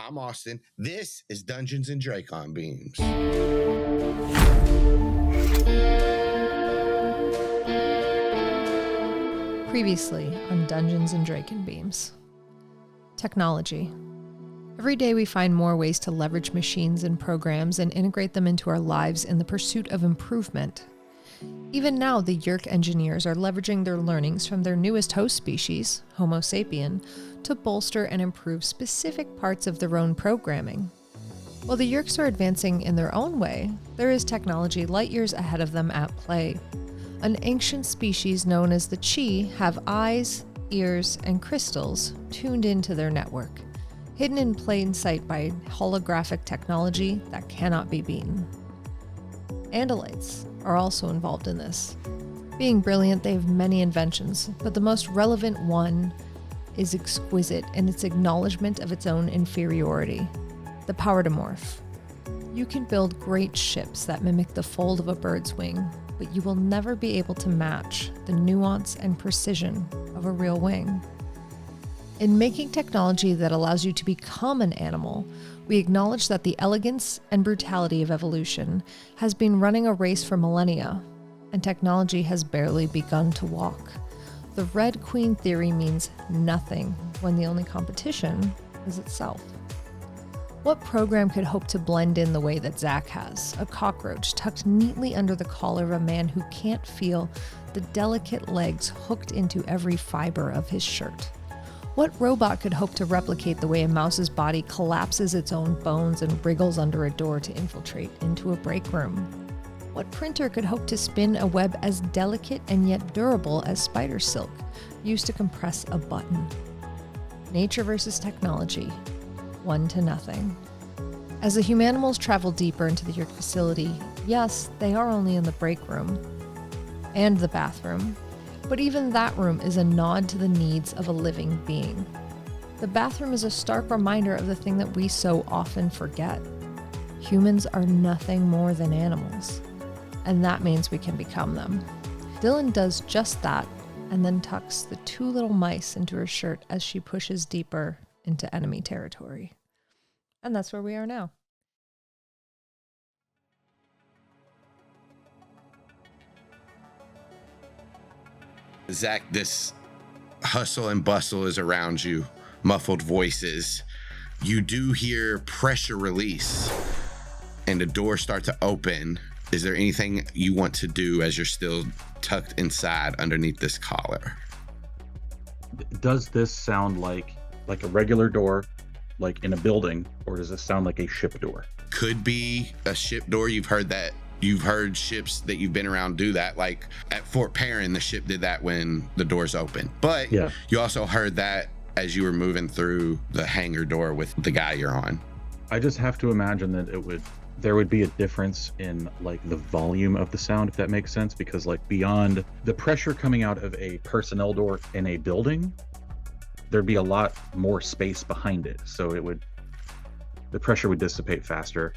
I'm Austin. This is Dungeons and Dracon Beams. Previously on Dungeons and Dracon Beams. Technology. Every day we find more ways to leverage machines and programs and integrate them into our lives in the pursuit of improvement. Even now, the Yeerk engineers are leveraging their learnings from their newest host species, Homo sapien, to bolster and improve specific parts of their own programming. While the Yeerks are advancing in their own way, there is technology light years ahead of them at play. An ancient species known as the Chi have eyes, ears, and crystals tuned into their network, hidden in plain sight by holographic technology that cannot be beaten. Andalites are also involved in this. Being brilliant, they have many inventions, but the most relevant one is exquisite in its acknowledgement of its own inferiority, the power to morph. You can build great ships that mimic the fold of a bird's wing, but you will never be able to match the nuance and precision of a real wing. In making technology that allows you to become an animal, we acknowledge that the elegance and brutality of evolution has been running a race for millennia, and technology has barely begun to walk. The Red Queen theory means nothing when the only competition is itself. What program could hope to blend in the way that Zach has, a cockroach tucked neatly under the collar of a man who can't feel the delicate legs hooked into every fiber of his shirt? What robot could hope to replicate the way a mouse's body collapses its own bones and wriggles under a door to infiltrate into a break room? What printer could hope to spin a web as delicate and yet durable as spider silk, used to compress a button? Nature versus technology, 1-0. As the Humanimals travel deeper into the Yeerk facility, yes, they are only in the break room and the bathroom, but even that room is a nod to the needs of a living being. The bathroom is a stark reminder of the thing that we so often forget. Humans are nothing more than animals, and that means we can become them. Dylan does just that, and then tucks the 2 little mice into her shirt as she pushes deeper into enemy territory. And that's where we are now. Zach, this hustle and bustle is around you, muffled voices. You do hear pressure release and the door start to open. Is there anything you want to do as you're still tucked inside underneath this collar? Does this sound like a regular door, like in a building, or does this sound like a ship door? Could be a ship door. You've heard that. You've heard ships that you've been around do that. Like at Fort Perrin, the ship did that when the doors open. But yeah, you also heard that as you were moving through the hangar door with the guy you're on. I just have to imagine that there would be a difference in like the volume of the sound, if that makes sense, because like beyond the pressure coming out of a personnel door in a building, there'd be a lot more space behind it. So the pressure would dissipate faster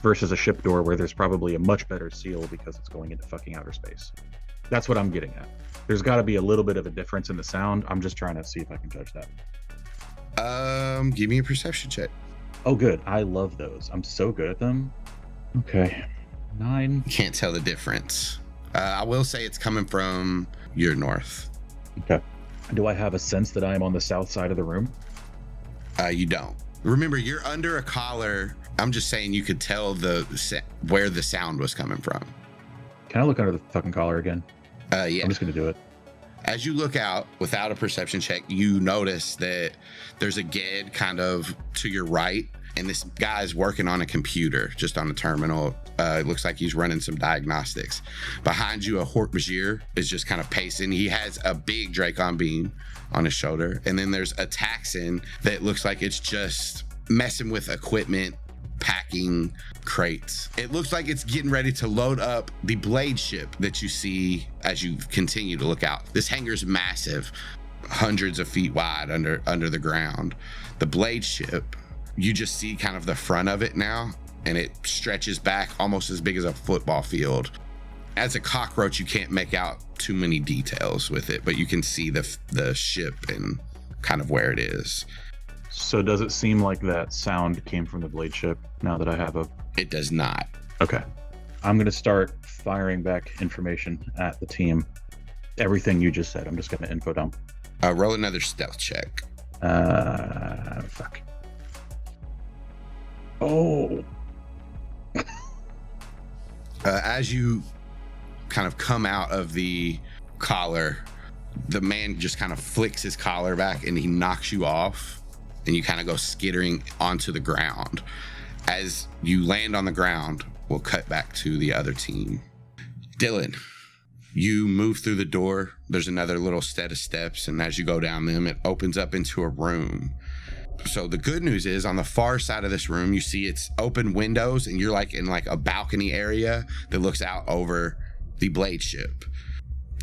versus a ship door where there's probably a much better seal because it's going into fucking outer space. That's what I'm getting at. There's got to be a little bit of a difference in the sound. I'm just trying to see if I can judge that. Give me a perception check. Oh, good. I love those. I'm so good at them. Okay. 9. Can't tell the difference. I will say it's coming from your north. Okay. Do I have a sense that I am on the south side of the room? You don't. Remember, you're under a collar. I'm just saying you could tell where the sound was coming from. Can I look under the fucking collar again? Yeah. I'm just going to do it. As you look out without a perception check, you notice that there's a Ged kind of to your right, and this guy's working on a computer, just on a terminal. It looks like he's running some diagnostics. Behind you, a Hork-Bajir is just kind of pacing. He has a big Dracon Beam on his shoulder. And then there's a Taxon that looks like it's just messing with equipment, packing crates. It looks like it's getting ready to load up the Bladeship that you see as you continue to look out. This hangar's massive, hundreds of feet wide under the ground. The Bladeship, you just see kind of the front of it now, and it stretches back almost as big as a football field. As a cockroach, you can't make out too many details with it, but you can see the ship and kind of where it is. So does it seem like that sound came from the Bladeship now that I have a... It does not. Okay. I'm going to start firing back information at the team. Everything you just said, I'm just going to info dump. Roll another stealth check. Fuck. Oh. As you kind of come out of the collar, the man just kind of flicks his collar back and he knocks you off, and you kind of go skittering onto the ground. As you land on the ground, we'll cut back to the other team. Dylan, you move through the door. There's another little set of steps, and as you go down them, it opens up into a room. So the good news is, on the far side of this room, you see it's open windows, and you're like in like a balcony area that looks out over the Bladeship.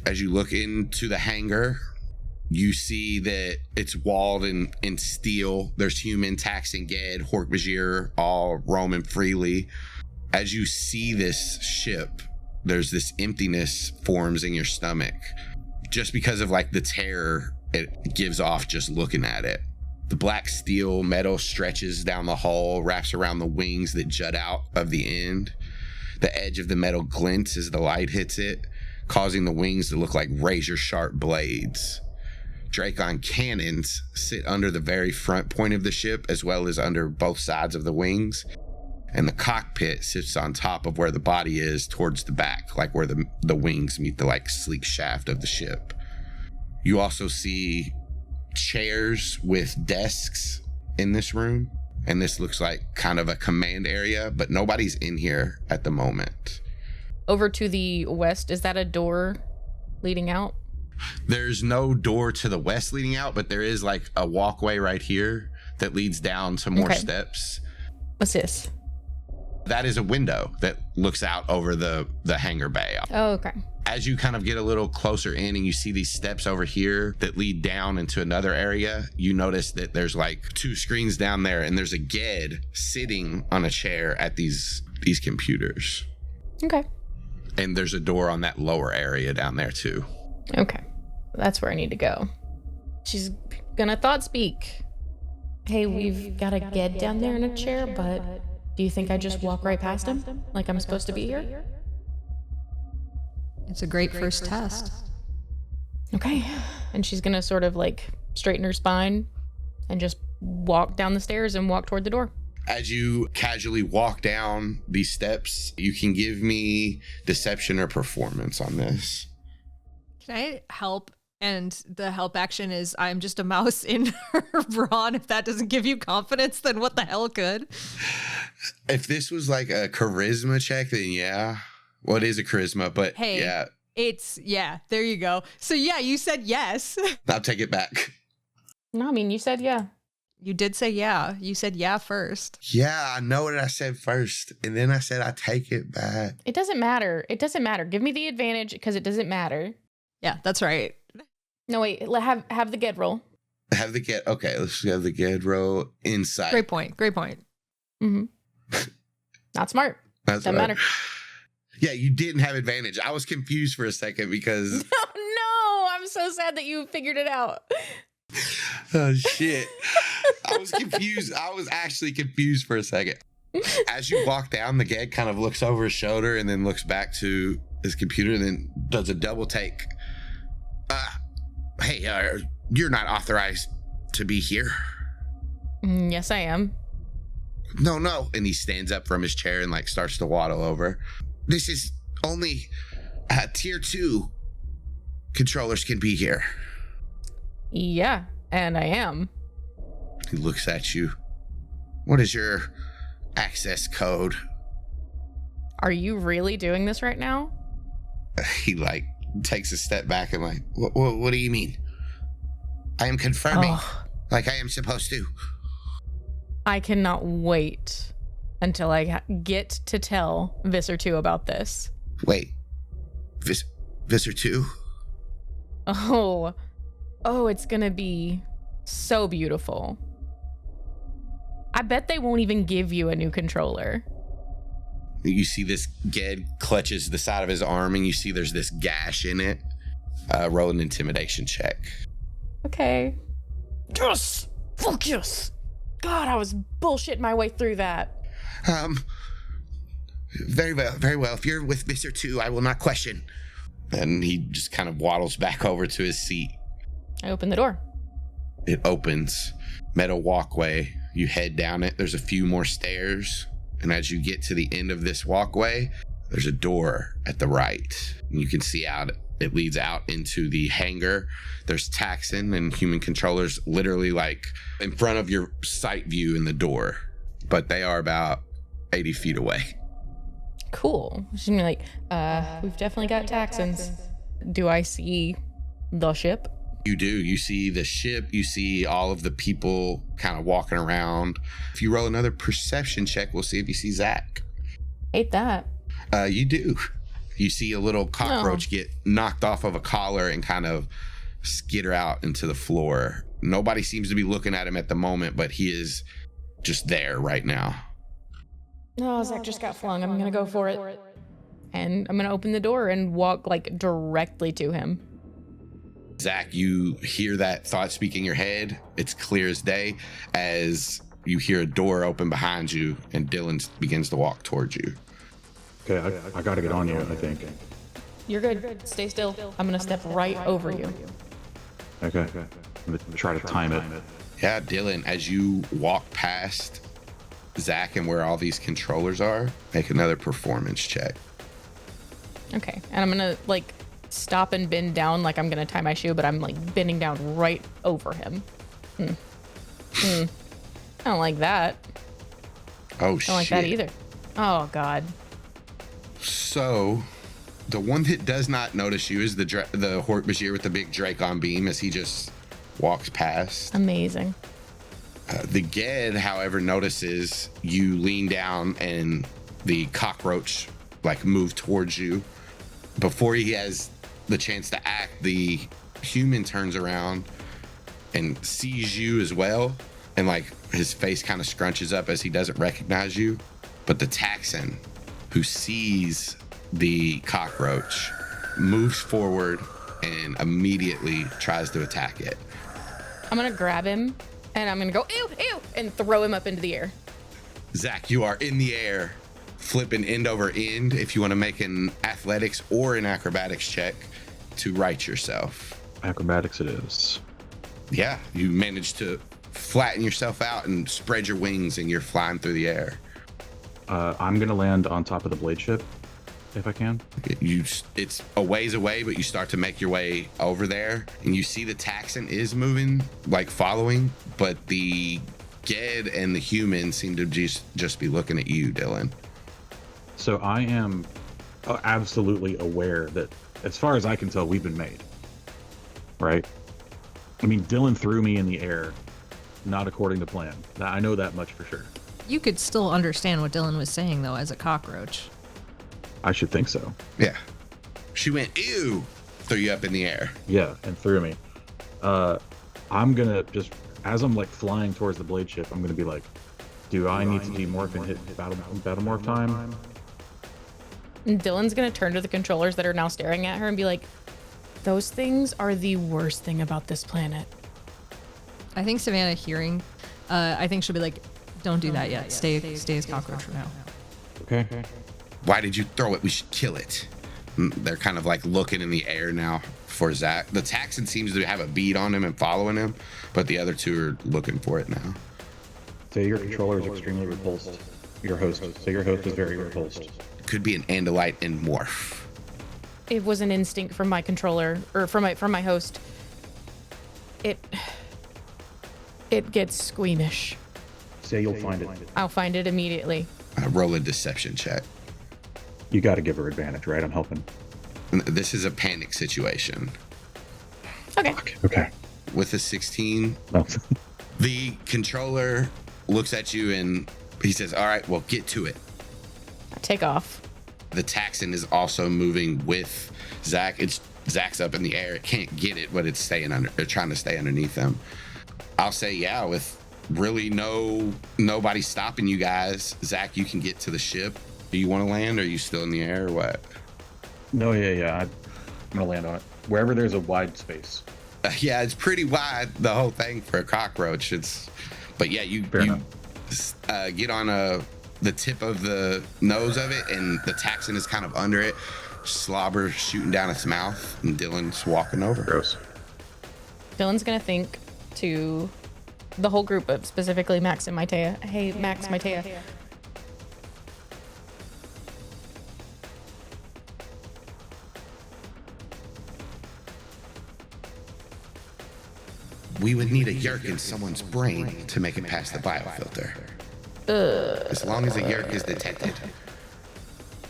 As you look into the hangar, you see that it's walled in steel. There's human, tax, and Ged, Hork-Bajir, all roaming freely. As you see this ship, there's this emptiness forms in your stomach just because of like the terror it gives off just looking at it. The black steel metal stretches down the hull, wraps around the wings that jut out of the end. The edge of the metal glints as the light hits it, causing the wings to look like razor-sharp blades. Dracon cannons sit under the very front point of the ship, as well as under both sides of the wings. And the cockpit sits on top of where the body is towards the back, like where the wings meet the like sleek shaft of the ship. You also see chairs with desks in this room, and this looks like kind of a command area, but nobody's in here at the moment. Over to the west, is that a door leading out? There's no door to the west leading out, but there is like a walkway right here that leads down to more steps. What's this? That is a window that looks out over the hangar bay. Oh, okay. As you kind of get a little closer in and you see these steps over here that lead down into another area, you notice that there's like 2 screens down there, and there's a Ged sitting on a chair at these computers. Okay. And there's a door on that lower area down there too. Okay. That's where I need to go. She's gonna thought speak. Hey, we've got a Ged down there in a chair, but do you think I just walk right past him? Like I'm supposed to be here? It's a great first test. Okay. And she's gonna sort of like straighten her spine and just walk down the stairs and walk toward the door. As you casually walk down these steps, you can give me deception or performance on this. Can I help? And the help action is I'm just a mouse in her bra, and if that doesn't give you confidence, then what the hell could? If this was like a charisma check, then yeah. Well, it is a charisma, but hey, yeah. Yeah, there you go. So yeah, you said yes. I'll take it back. No, I mean, you said yeah. You did say yeah. You said yeah first. Yeah, I know what I said first. And then I said I take it back. It doesn't matter. It doesn't matter. Give me the advantage because it doesn't matter. Yeah, that's right. No, wait. Have the Ged roll. Have the Ged. Okay, let's have the Ged roll. Insight. Great point. Mm-hmm. Not smart. Doesn't matter. Yeah, you didn't have advantage. I was confused for a second because... No, I'm so sad that you figured it out. Oh, shit. I was confused. I was actually confused for a second. As you walk down, the Ged kind of looks over his shoulder and then looks back to his computer and then does a double take. Hey, you're not authorized to be here. Yes, I am. No. And he stands up from his chair and like starts to waddle over. This is only tier 2 controllers can be here. Yeah, and I am. He looks at you. What is your access code? Are you really doing this right now? He like takes a step back and like, what do you mean? I am confirming like I am supposed to. I cannot wait until I get to tell Visser 2 about this. Wait, Visser 2? Oh, it's gonna be so beautiful. I bet they won't even give you a new controller. You see this Ged clutches the side of his arm and you see there's this gash in it. Roll an intimidation check. Okay. Yes! Fuck yes! God, I was bullshitting my way through that. Very well, very well. If you're with Mr. 2, I will not question. And he just kind of waddles back over to his seat. I open the door. It opens. Metal walkway. You head down it. There's a few more stairs. And as you get to the end of this walkway, there's a door at the right. And you can see out. It leads out into the hangar. There's Taxon and human controllers literally like in front of your sight view in the door. But they are about 80 feet away. Cool. She's gonna be like, we've definitely got Taxons. Do I see the ship? You do. You see the ship. You see all of the people kind of walking around. If you roll another perception check, we'll see if you see Zach. Hate that. You do. You see a little cockroach get knocked off of a collar and kind of skitter out into the floor. Nobody seems to be looking at him at the moment, but he is just there right now. No, Zach just got flung. I'm gonna go for it. And I'm gonna open the door and walk like directly to him. Zach, you hear that thought speak in your head. It's clear as day as you hear a door open behind you and Dylan begins to walk towards you. Okay, I gotta get on you, I think. You're good. Stay still. I'm gonna step right over you. Okay. I'm gonna try to time it. Yeah, Dylan, as you walk past Zach and where all these controllers are, make another performance check. Okay, and I'm gonna like stop and bend down like I'm gonna tie my shoe, but I'm like bending down right over him. I don't like that. Oh, I don't like that either. Oh, God. So, the one that does not notice you is the Hork-Bajir with the big Dracon beam as he just walks past. Amazing. The Ged, however, notices you lean down and the cockroach like move towards you. Before he has the chance to act, the human turns around and sees you as well. And like his face kind of scrunches up as he doesn't recognize you. But the Taxon, who sees the cockroach, moves forward and immediately tries to attack it. I'm gonna grab him and I'm gonna go, ew, ew, and throw him up into the air. Zach, you are in the air, flipping end over end if you want to make an athletics or an acrobatics check to right yourself. Acrobatics it is. Yeah, you managed to flatten yourself out and spread your wings and you're flying through the air. I'm gonna land on top of the Bladeship if I can. It's a ways away, but you start to make your way over there and you see the Taxon is moving, like following, but the Ged and the human seem to just be looking at you, Dylan. So I am absolutely aware that, as far as I can tell, we've been made. Right? I mean, Dylan threw me in the air, not according to plan. I know that much for sure. You could still understand what Dylan was saying, though, as a cockroach. I should think so. Yeah. She went, ew, threw you up in the air. Yeah, and threw me. I'm gonna just, as I'm like flying towards the Bladeship, I'm gonna be like, do I need to demorph and hit battle morph time? And Dylan's gonna turn to the controllers that are now staring at her and be like, those things are the worst thing about this planet. I think Savannah hearing, I think she'll be like, don't do that yet. Stay as cockroach for now. Okay. Why did you throw it? We should kill it. They're kind of like looking in the air now for Zach. The Taxon seems to have a bead on him and following him, but the other two are looking for it now. So your controller is extremely repulsed. Your host is very repulsed. Could be an Andalite and morph. It was an instinct from my controller, or from my host. It gets squeamish. Say you'll find it. I'll find it immediately. Roll a deception check. You got to give her advantage, right? I'm helping. This is a panic situation. Okay. Okay. With a 16, No. the controller looks at you and he says, all right, well, get to it. Take off. The Taxon is also moving with Zach. Zach's up in the air. It can't get it, but it's staying under. They're trying to stay underneath them. I'll say, yeah, with really nobody stopping you guys, Zach, you can get to the ship. Do you want to land, or are you still in the air, or what? No, yeah. I'm gonna land on it. Wherever there's a wide space. Yeah, it's pretty wide, the whole thing for a cockroach. It's But yeah, you enough. Get on the tip of the nose of it, and the taxon is kind of under it. Slobber shooting down its mouth, and Dylan's walking over. Gross. Dylan's gonna think to the whole group, but specifically Max and Maitea. Hey, Max, Maitea. We would need a Yeerk in someone's brain to make it past the biofilter. As long as a Yeerk is detected,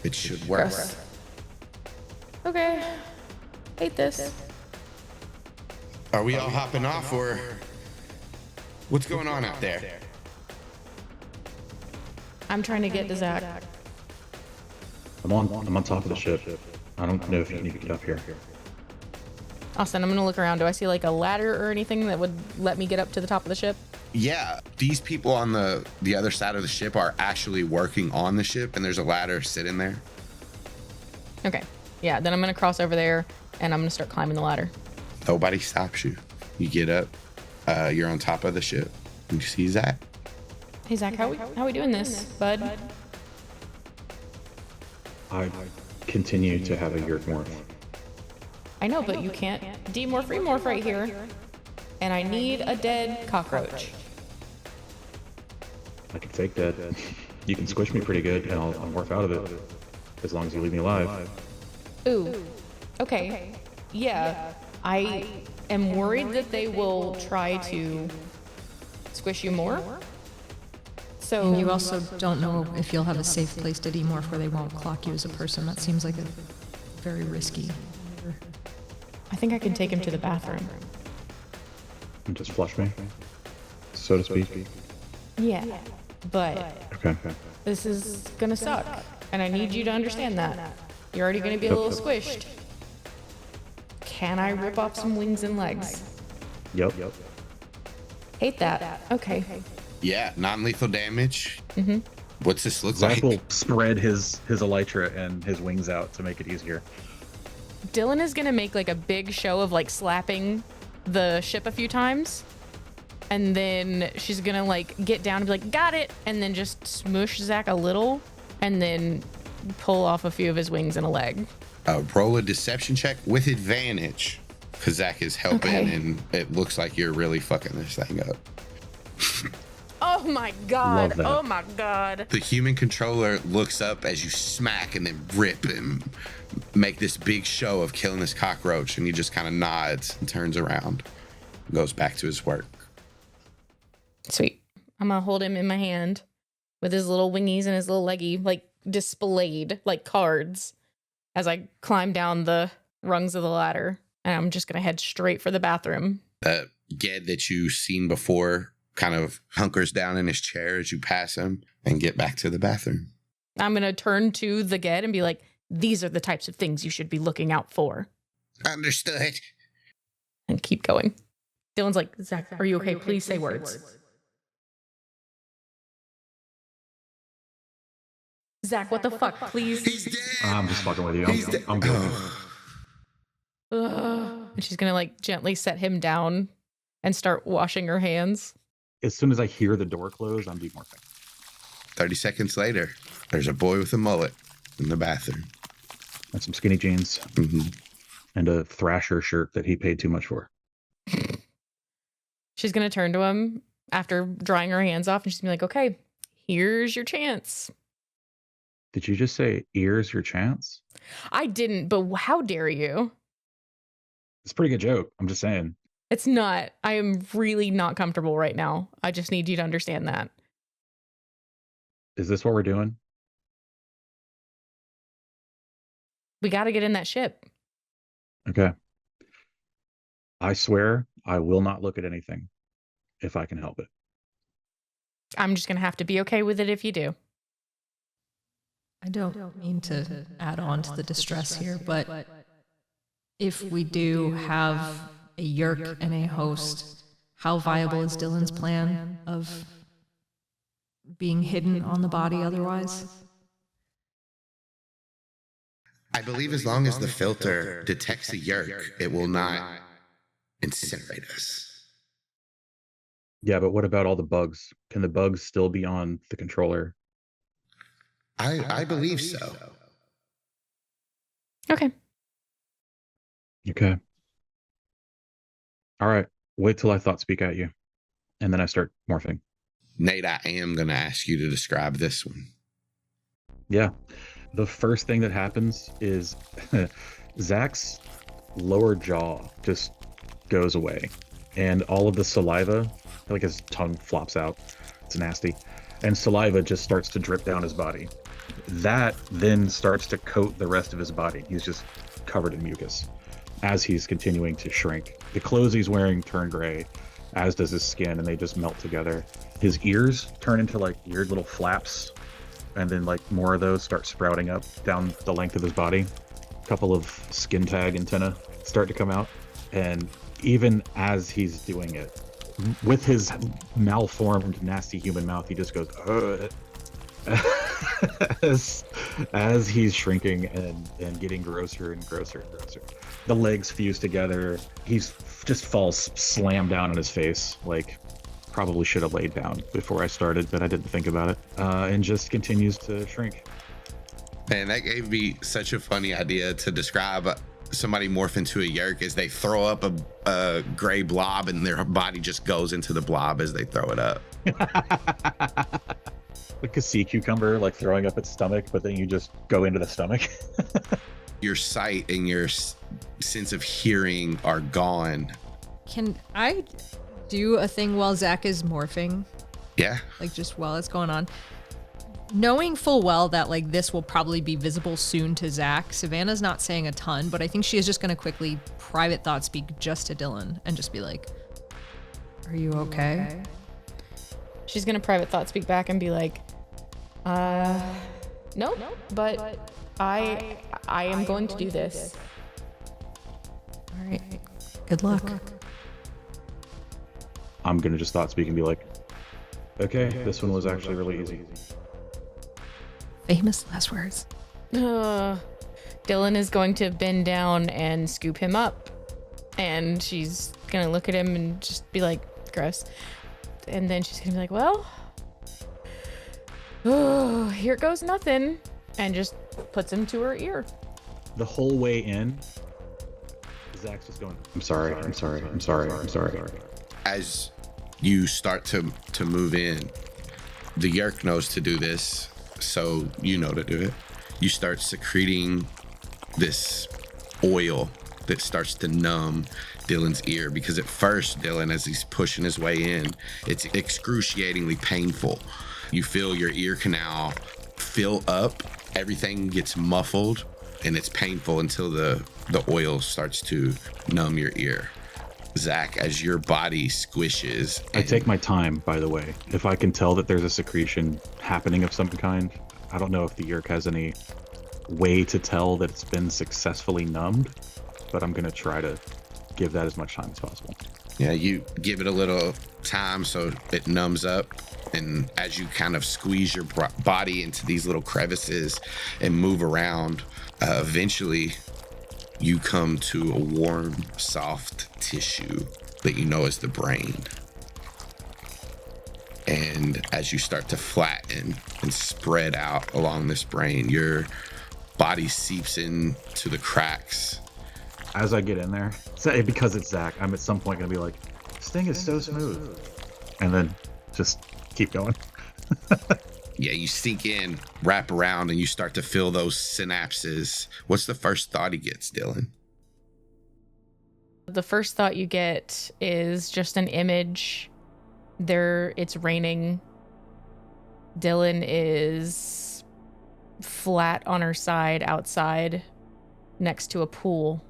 it should work. Gross. Okay. Hate this. Are we all hopping off, or what's going on out there? I'm trying to get to Zach. I'm on top of the ship. I don't know if you need to get up here. Austin, I'm gonna look around. Do I see like a ladder or anything that would let me get up to the top of the ship? Yeah, these people on the other side of the ship are actually working on the ship, and there's a ladder sitting there. Okay. Yeah, then I'm gonna cross over there and I'm gonna start climbing the ladder. Nobody stops you. You get up. You're on top of the ship. You see Zach. Hey Zach, how we doing this, bud? I continue to have a Yeerk morph. I know, but you can't demorph remorph right here. And I need a dead cockroach. I can fake dead. You can squish me pretty good, and I'll morph out of it. As long as you leave me alive. Ooh. Okay. Yeah. I am worried that they will try to squish you more. So And you also don't know if you'll have a safe place to demorph where they won't clock you as a person. That seems like a very risky. I think I can take him to the bathroom. And just flush me, so to speak. Yeah. But Okay. this is gonna suck. And I need you to understand that. You're already gonna be a little squished. Can I rip off some wings and legs? Yep. Hate that. Okay. Yeah, non-lethal damage. Mm-hmm. What's this look Zach like? will spread his elytra and his wings out to make it easier. Dylan is gonna make like a big show of like slapping the ship a few times. And then she's gonna like get down and be like, got it! And then just smush Zach a little and then pull off a few of his wings and a leg. Roll a deception check with advantage, because Zach is helping, Okay. and it looks like you're really fucking this thing up. Oh my god. Love that. Oh my god. The human controller looks up as you smack and then rip and make this big show of killing this cockroach, and he just kind of nods and turns around, goes back to his work. Sweet. I'm gonna hold him in my hand with his little wingies and his little leggy, like displayed like cards as I climb down the rungs of the ladder. And I'm just gonna head straight for the bathroom. That Ged that you've seen before kind of hunkers down in his chair as you pass him and get back to the bathroom. I'm gonna turn to the Ged and be like, these are the types of things you should be looking out for. Understood. And keep going. Dylan's like, Zach, are you okay? Please say words. Zach, what the fuck? Please. He's dead. I'm just fucking with you. He's dead. I'm good. Ugh. And she's gonna like gently set him down and start washing her hands. As soon as I hear the door close, I'm demorphing. 30 seconds later, there's a boy with a mullet in the bathroom. And some skinny jeans. Mm-hmm. And a Thrasher shirt that he paid too much for. She's gonna turn to him after drying her hands off and she's gonna be like, okay, here's your chance. Did you just say, ears your chance? I didn't, but how dare you? It's a pretty good joke. I'm just saying. It's not. I am really not comfortable right now. I just need you to understand that. Is this what we're doing? We got to get in that ship. Okay. I swear I will not look at anything if I can help it. I'm just going to have to be okay with it if you do. I don't mean to add on to the distress here, but if we do have a Yeerk and a host, how viable is Dylan's plan of being hidden on the body otherwise? I believe as long as the filter detects a Yeerk, it will not incinerate us. Yeah, but what about all the bugs? Can the bugs still be on the controller? I believe so. Okay. Okay. All right. Wait till I thought speak at you. And then I start morphing. Nate, I am going to ask you to describe this one. Yeah. The first thing that happens is Zach's lower jaw just goes away. And all of the saliva, like his tongue flops out. It's nasty. And saliva just starts to drip down his body. That then starts to coat the rest of his body. He's just covered in mucus as he's continuing to shrink. The clothes he's wearing turn gray, as does his skin, and they just melt together. His ears turn into like weird little flaps, and then like more of those start sprouting up down the length of his body. A couple of skin tag antennae start to come out, and even as he's doing it, with his malformed, nasty human mouth, he just goes, as he's shrinking and getting grosser and grosser and grosser. The legs fuse together. He's just falls slam down on his face. Like, probably should have laid down before I started, but I didn't think about it. And just continues to shrink. Man, that gave me such a funny idea to describe somebody morph into a Yeerk as they throw up a gray blob and their body just goes into the blob as they throw it up. Like a sea cucumber, like throwing up its stomach, but then you just go into the stomach. Your sight and your sense of hearing are gone. Can I do a thing while Zach is morphing? Yeah. Like just while it's going on? Knowing full well that like this will probably be visible soon to Zach, Savannah's not saying a ton, but I think she is just going to quickly private thought speak just to Dylan and just be like, "Are you okay?" She's gonna private thought speak back and be like, no, but I am going to do this. All right. Good luck. I'm gonna just thought speak and be like, okay, this one was actually really easy. Famous last words. Dylan is going to bend down and scoop him up, and she's gonna look at him and just be like, gross. And then she's gonna be like, well, here goes nothing, and just puts him to her ear. The whole way in, Zach's just going, I'm sorry. As you start to move in, the Yeerk knows to do this, so you know to do it. You start secreting this oil that starts to numb Dylan's ear, because at first, Dylan, as he's pushing his way in, it's excruciatingly painful. You feel your ear canal fill up, everything gets muffled, and it's painful until the oil starts to numb your ear. Zach, as your body squishes... I take my time, by the way. If I can tell that there's a secretion happening of some kind, I don't know if the Yeerk has any way to tell that it's been successfully numbed, but I'm going to try to give that as much time as possible. Yeah, you give it a little time so it numbs up, and as you kind of squeeze your body into these little crevices and move around, eventually you come to a warm, soft tissue that you know is the brain. And as you start to flatten and spread out along this brain, your body seeps into the cracks. As I get in there, because it's Zach, I'm at some point going to be like, this thing is so smooth. And then just keep going. Yeah, you sink in, wrap around, and you start to feel those synapses. What's the first thought he gets, Dylan? The first thought you get is just an image. It's raining. Dylan is flat on her side outside next to a pool.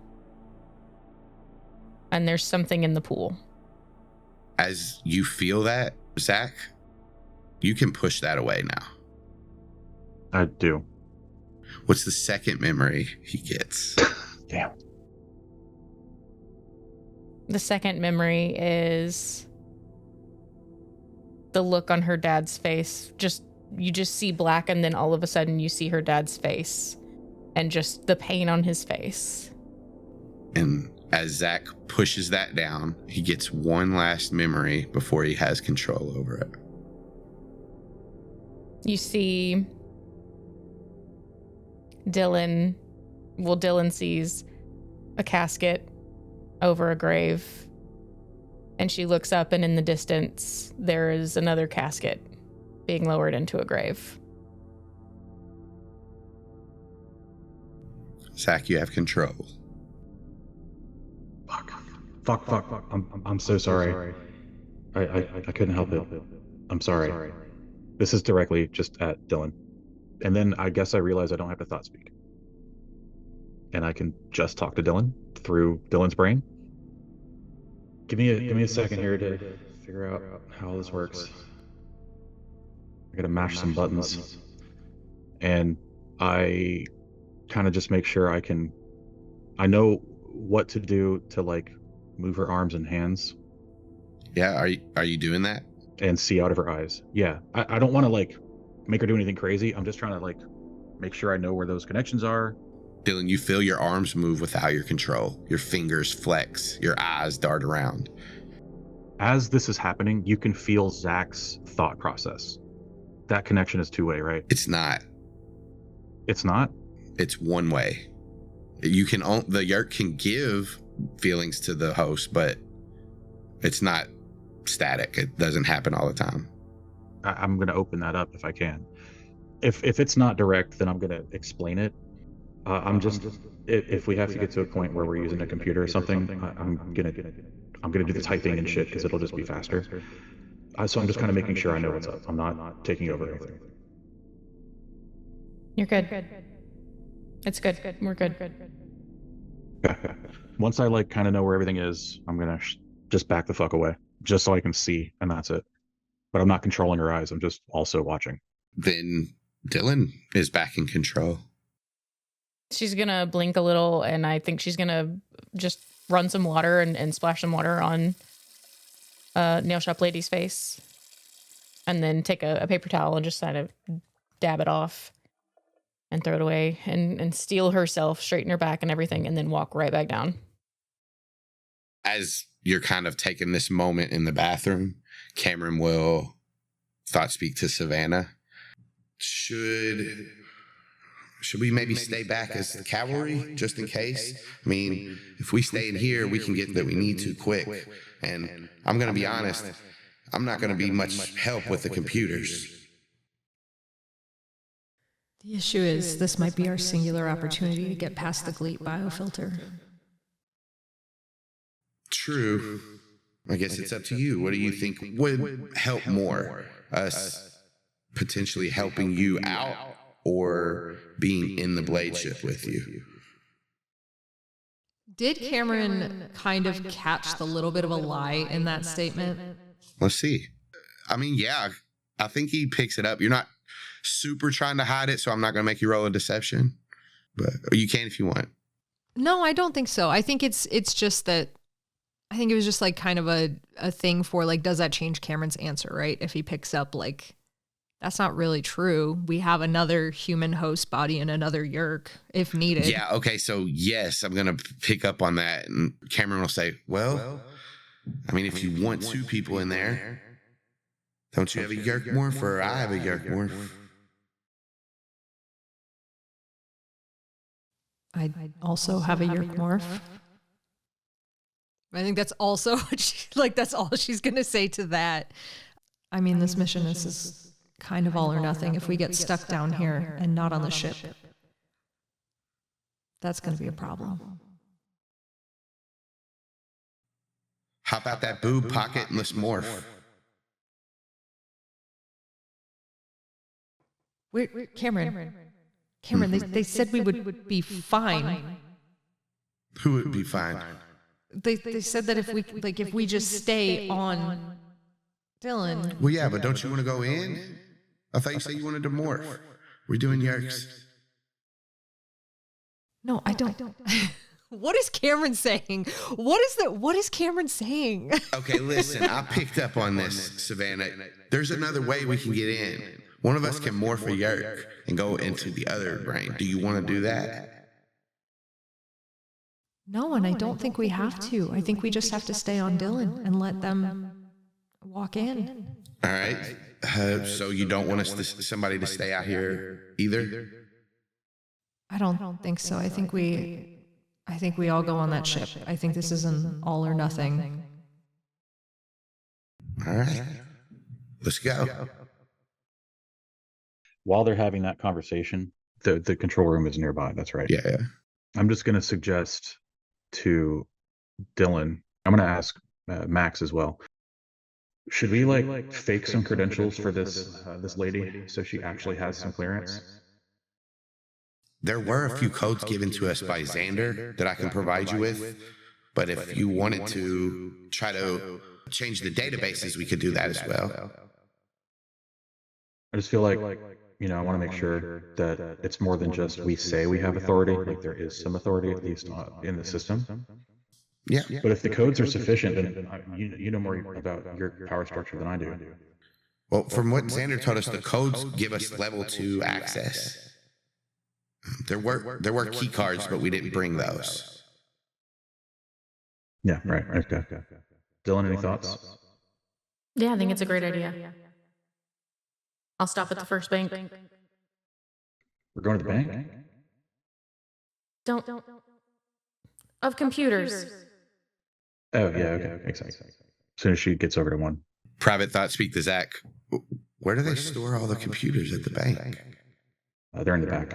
And there's something in the pool. As you feel that, Zach, you can push that away now. I do. What's the second memory he gets? Damn. The second memory is the look on her dad's face. You just see black, and then all of a sudden you see her dad's face and just the pain on his face. And As Zach pushes that down, he gets one last memory before he has control over it. You see Dylan sees a casket over a grave, and she looks up, and in the distance there is another casket being lowered into a grave. Zach, you have control. Fuck. I'm so sorry. I couldn't help it. I'm sorry. This is directly just at Dylan. And then I guess I realize I don't have to thought speak. And I can just talk to Dylan through Dylan's brain. Give me a second here to figure out how this works. I gotta mash some buttons. And I kind of just make sure I know what to do to like move her arms and hands. Yeah, are you doing that? And see out of her eyes. Yeah, I don't want to like make her do anything crazy. I'm just trying to like make sure I know where those connections are. Dylan, you feel your arms move without your control. Your fingers flex. Your eyes dart around. As this is happening, you can feel Zach's thought process. That connection is two-way, right? It's not. It's not? It's one way. The Yeerk can give feelings to the host, but it's not static. It doesn't happen all the time. I'm going to open that up if I can. If it's not direct, then I'm going to explain it. If we have to get to a point where we're using a computer or something, I'm gonna do the typing and shit because it'll just be faster. So I'm just kind of making sure I know what's up. I'm not taking over anything. You're good. It's good. We're good. Okay. Once I like kind of know where everything is, I'm gonna just back the fuck away, just so I can see, and that's it. But I'm not controlling her eyes. I'm just also watching. Then Dylan is back in control. She's gonna blink a little, and I think she's gonna just run some water and splash some water on Nail Shop Lady's face, and then take a paper towel and just kind of dab it off and throw it away and steel herself, straighten her back and everything, and then walk right back down. As you're kind of taking this moment in the bathroom, Kamren will thought speak to Savannah. Should we maybe stay back as the cavalry, just in case? I mean, if we stay in here, we can get that we need to quick. And I'm going to be honest, I'm not going to be much help with the computers. The issue is, this might be our singular opportunity to get past the GLEAT biofilter. True. I guess it's up to you. What do you think would help more? Us potentially helping you out, or being in the Bladeship with you? Did Kamren kind of catch the little bit of a lie in that statement? Let's see. I mean, yeah, I think he picks it up. You're not super trying to hide it, so I'm not going to make you roll a deception. But you can if you want. No, I don't think so. I think it's just that, I think it was just like kind of a thing for like, does that change Cameron's answer, right? If he picks up like, that's not really true. We have another human host body and another Yeerk if needed. Yeah, okay, so yes, I'm going to pick up on that. And Kamren will say, well, I mean, if you want two people in there, don't you have a Yeerk morph, or I have a Yeerk morph? I also have a Yeerk morph. I think that's also what that's all she's going to say to that. I mean, this mission is kind of all or nothing. If we get stuck down here and not on the ship, that's going to be a problem. Hop out that boob pocket and let's morph. Kamren, they said we would be fine. Who would be fine? They said that if we just stay on Dylan. Well, yeah, but don't you want to go in? I thought you said you wanted to morph. We're doing Yeerks. No, I don't. What is Kamren saying? What is Kamren saying? Okay, listen, I picked up on this, Savannah. There's another way we can get in. One of us can morph a Yeerk and go into the other brain. Do you want to do that? No, and I don't think we have to. I think we just have to stay on Dylan and let them walk in. All right. So you don't want somebody to stay out here either? I don't think so. I think we all go on that ship. I think this is an all or nothing. All right. Let's go. While they're having that conversation, the control room is nearby. That's right. Yeah. I'm just going to suggest to Dylan, I'm going to ask Max as well. Should we like fake some credentials for this lady so she actually has some clearance? There were a few codes given to us by Xander that I can provide you with, but if you wanted to try to change the databases, we could do that as well. I just feel like, I want to make sure that it's more than just we say we have authority, like there is some authority at least in the system. Yeah. But if the codes are sufficient, then you know more about your power structure than I do. Well, from what Xander told us, the codes give us level 2 access. There were key cards, but we didn't bring those. Yeah, right. Okay. Dylan, any thoughts? Yeah, I think it's a great idea. I'll stop at the first bank. We're going to the bank? Don't. Of computers. Oh, yeah, okay. Makes sense. As soon as she gets over to one. Private thought, speak to Zach. Where do they store all the computers at the bank? They're in the back.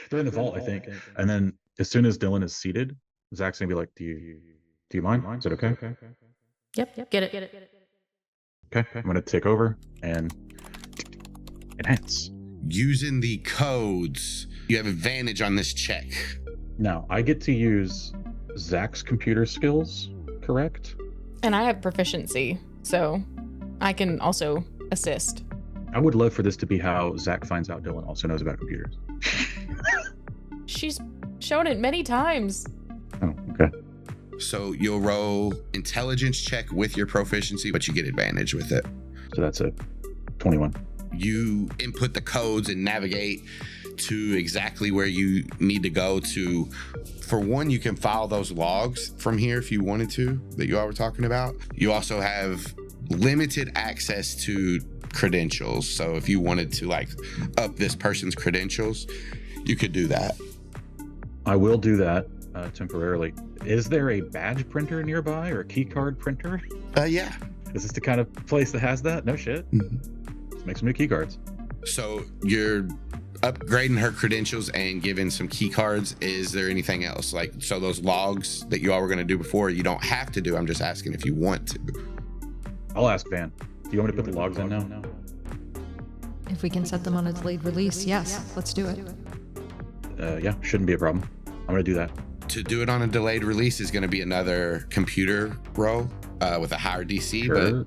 They're in the vault, I think. And then as soon as Dylan is seated, Zach's going to be like, do you mind? Is it okay? Yep. Get it. Okay, I'm going to take over and enhance. Using the codes, you have advantage on this check. Now, I get to use Zach's computer skills, correct? And I have proficiency, so I can also assist. I would love for this to be how Zach finds out Dylan also knows about computers. She's shown it many times. Oh, okay. So you'll roll intelligence check with your proficiency, but you get advantage with it. So that's a 21. You input the codes and navigate to exactly where you need to go to. For one, you can file those logs from here if you wanted to, that you all were talking about. You also have limited access to credentials. So if you wanted to like up this person's credentials, you could do that. I will do that temporarily. Is there a badge printer nearby or a key card printer? Yeah. Is this the kind of place that has that? No shit. Mm-hmm. Let's make some new key cards. So you're upgrading her credentials and giving some key cards. Is there anything else? Like, so those logs that you all were going to do before, you don't have to do. I'm just asking if you want to. I'll ask Van. Do you want me to put the logs in now? If we can set them on a delayed release, yes, let's do it. Yeah, shouldn't be a problem. I'm going to do that. To do it on a delayed release is going to be another computer roll with a higher DC, Sure.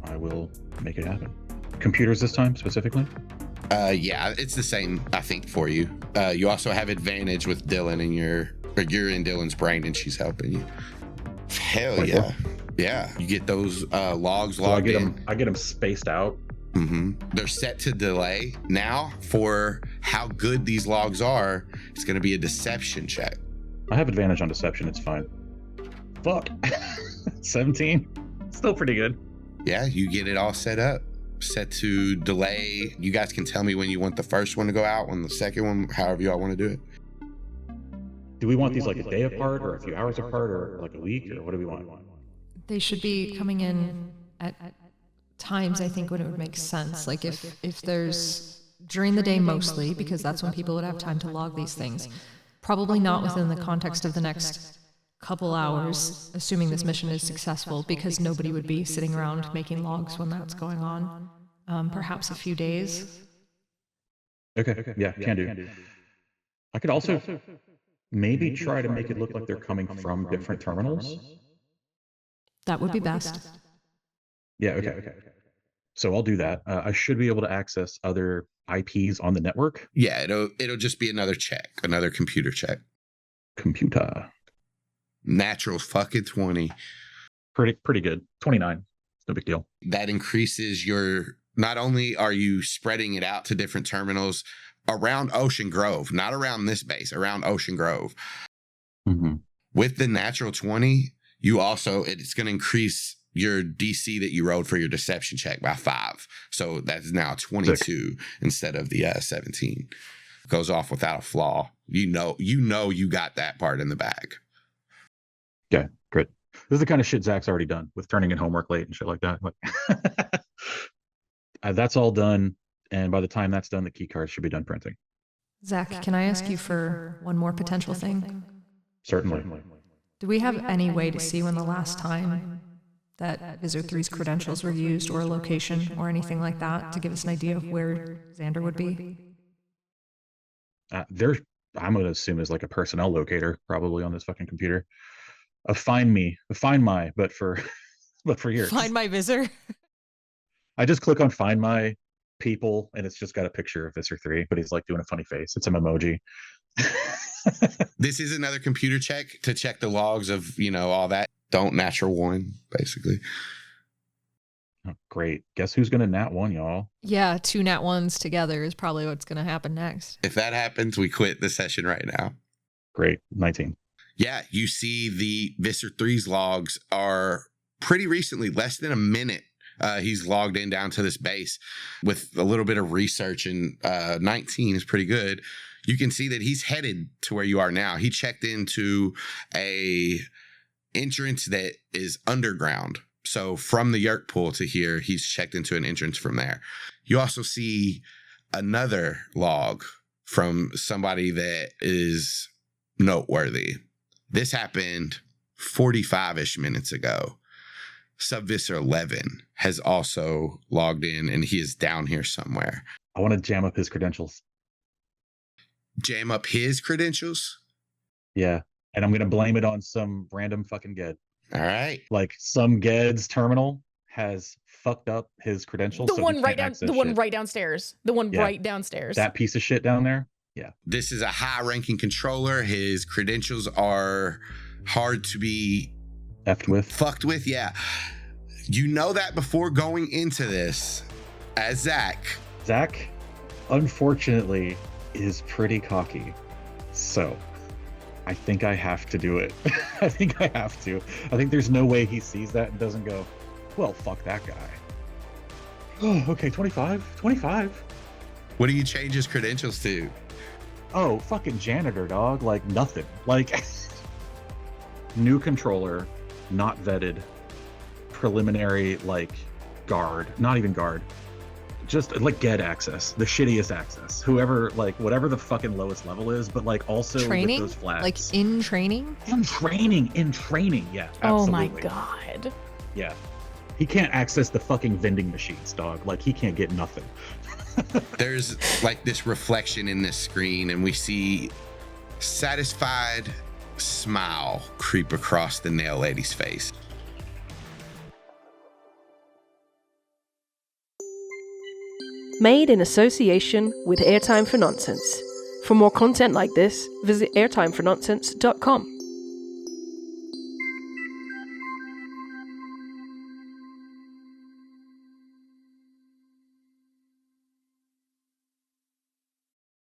But I will make it happen. Computers this time, specifically? Yeah, it's the same, I think, for you. You also have advantage with Dylan and you're in Dylan's brain and she's helping you. Hell 24. Yeah. Yeah, you get those logs logged in. I get them spaced out. Mm-hmm. They're set to delay. Now, for how good these logs are, it's going to be a deception check. I have advantage on deception. It's fine. Fuck. 17. Still pretty good. Yeah, you get it all set up. Set to delay. You guys can tell me when you want the first one to go out, when the second one, however you all want to do it. Do we want these like a day apart or a few hours apart or like a week, or what do we want? They should be coming in at times, I think, when it would make sense. Like if there's during the day mostly, because that's when people would have time to log these things. Probably not within the context of the next couple hours, assuming this mission is successful, because nobody would be sitting around making logs when that's going on. Perhaps a few days. Okay, yeah, can do. I could also maybe try to make it look like they're coming from different terminals. That would be best. Yeah, okay. So I'll do that. I should be able to access other IPs on the network. Yeah, it'll just be another check, another computer check. Computer. Natural fucking 20. Pretty good. 29. No big deal. That increases your, not only are you spreading it out to different terminals, around Ocean Grove, not around this base, around Ocean Grove. Mm-hmm. With the natural 20, you also, it's going to increase your DC that you rolled for your deception check by 5. So that's now 22 instead of the 17. Goes off without a flaw. You know you got that part in the bag. Okay, great. This is the kind of shit Zach's already done with turning in homework late and shit like that. That's all done, and by the time that's done, the key cards should be done printing. Zach, can I ask you for one more potential thing? Certainly. Do we have any way to see when the last time that Visor 3's credentials were used, or a location or anything like that, to give us an idea of where Xander would be? I'm going to assume is like a personnel locator probably on this fucking computer. Find my, but for Yeerks. Find my Visor. I just click on find my people, and it's just got a picture of Visor 3, but he's like doing a funny face. It's an emoji. This is another computer check to check the logs of, all that. Don't natural 1, basically. Oh, great. Guess who's going to nat 1, y'all? Yeah, 2 nat 1s together is probably what's going to happen next. If that happens, we quit the session right now. Great. 19. Yeah, you see the Visor 3's logs are pretty recently, less than a minute. He's logged in down to this base with a little bit of research, and 19 is pretty good. You can see that he's headed to where you are now. He checked into a entrance that is underground. So from the Yeerk pool to here, he's checked into an entrance from there. You also see another log from somebody that is noteworthy. This happened 45-ish minutes ago. Subvisor 11 has also logged in, and he is down here somewhere. I want to jam up his credentials. Jam up his credentials? Yeah. And I'm going to blame it on some random fucking Ged. All right. Like some Ged's terminal has fucked up his credentials. The one right downstairs. The one right downstairs. That piece of shit down there. Yeah. This is a high-ranking controller. His credentials are hard to be fucked with. Yeah. You know that before going into this as Zach. Zach, unfortunately, is pretty cocky. So I think I have to do it. I think there's no way he sees that and doesn't go, well, fuck that guy. Oh, okay, 25. What do you change his credentials to? Oh, fucking janitor, dog. Like, nothing. Like, new controller, not vetted, preliminary, like, guard. Not even guard. Just, like, get access. The shittiest access. Whoever, like, whatever the fucking lowest level is, but, like, also training? With those flags. Like, in training? In training, yeah. Absolutely. Oh, my God. Yeah. He can't access the fucking vending machines, dog. Like, he can't get nothing. There's like this reflection in this screen, and we see satisfied smile creep across the nail lady's face. Made in association with Airtime for Nonsense. For more content like this, visit airtimefornonsense.com.